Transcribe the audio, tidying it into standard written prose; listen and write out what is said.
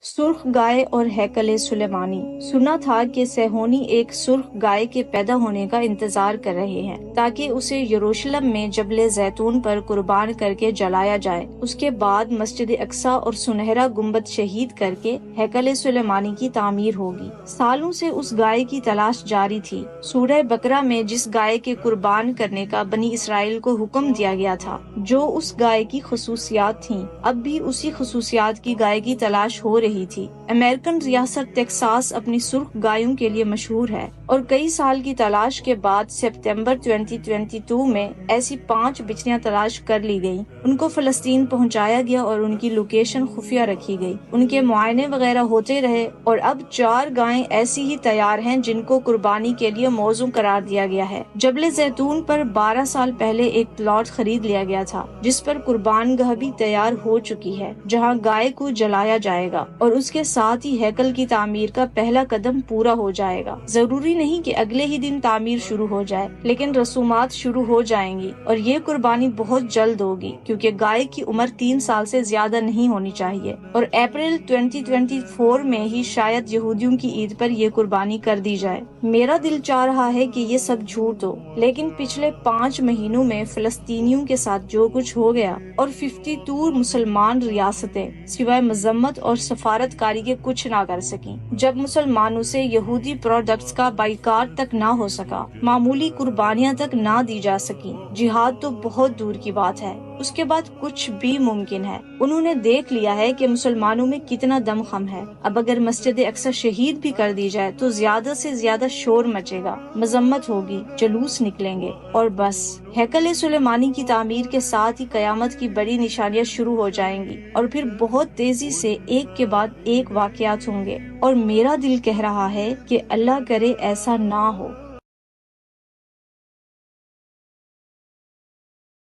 سرخ گائے اور ہیکل سلیمانی۔ سنا تھا کہ صہیونی ایک سرخ گائے کے پیدا ہونے کا انتظار کر رہے ہیں تاکہ اسے یروشلم میں جبل زیتون پر قربان کر کے جلایا جائے۔ اس کے بعد مسجد اقصی اور سنہرا گنبد شہید کر کے ہیکل سلیمانی کی تعمیر ہوگی۔ سالوں سے اس گائے کی تلاش جاری تھی۔ سورہ بقرہ میں جس گائے کے قربان کرنے کا بنی اسرائیل کو حکم دیا گیا تھا، جو اس گائے کی خصوصیات تھیں، اب بھی اسی خصوصیات کی گائے کی تلاش ہو رہی تھی۔ امریکن ریاست ٹیکساس اپنی سرخ گایوں کے لیے مشہور ہے اور کئی سال کی تلاش کے بعد سپتمبر 2022 میں ایسی 5 بچیاں تلاش کر لی گئیں۔ ان کو فلسطین پہنچایا گیا اور ان کی لوکیشن خفیہ رکھی گئی۔ ان کے معائنے وغیرہ ہوتے رہے اور اب 4 گائیں ایسی ہی تیار ہیں جن کو قربانی کے لیے موزوں قرار دیا گیا ہے۔ جبل زیتون پر 12 سال پہلے ایک پلاٹ خرید لیا گیا تھا جس پر قربان گاہ بھی تیار ہو چکی ہے، جہاں گائے کو جلایا جائے گا اور اس کے ساتھ ہی ہیکل کی تعمیر کا پہلا قدم پورا ہو جائے گا۔ ضروری نہیں کہ اگلے ہی دن تعمیر شروع ہو جائے، لیکن رسومات شروع ہو جائیں گی اور یہ قربانی بہت جلد ہوگی کیونکہ گائے کی عمر 3 سال سے زیادہ نہیں ہونی چاہیے، اور اپریل 2024 میں ہی شاید یہودیوں کی عید پر یہ قربانی کر دی جائے۔ میرا دل چاہ رہا ہے کہ یہ سب جھوٹ ہو، لیکن پچھلے 5 مہینوں میں فلسطینیوں کے ساتھ جو کچھ ہو گیا اور 52 مسلمان ریاستیں سوائے مذمت اور سفارت کاری کے کچھ نہ کر سکیں، جب مسلمانوں سے یہودی پروڈکٹس کا بائیکاٹ تک نہ ہو سکا، معمولی قربانیاں تک نہ دی جا سکیں، جہاد تو بہت دور کی بات ہے، اس کے بعد کچھ بھی ممکن ہے۔ انہوں نے دیکھ لیا ہے کہ مسلمانوں میں کتنا دم خم ہے۔ اب اگر مسجد اقصی شہید بھی کر دی جائے تو زیادہ سے زیادہ شور مچے گا، مذمت ہوگی، جلوس نکلیں گے اور بس۔ ہیکل سلیمانی کی تعمیر کے ساتھ ہی قیامت کی بڑی نشانیاں شروع ہو جائیں گی اور پھر بہت تیزی سے ایک کے بعد ایک واقعات ہوں گے، اور میرا دل کہہ رہا ہے کہ اللہ کرے ایسا نہ ہو۔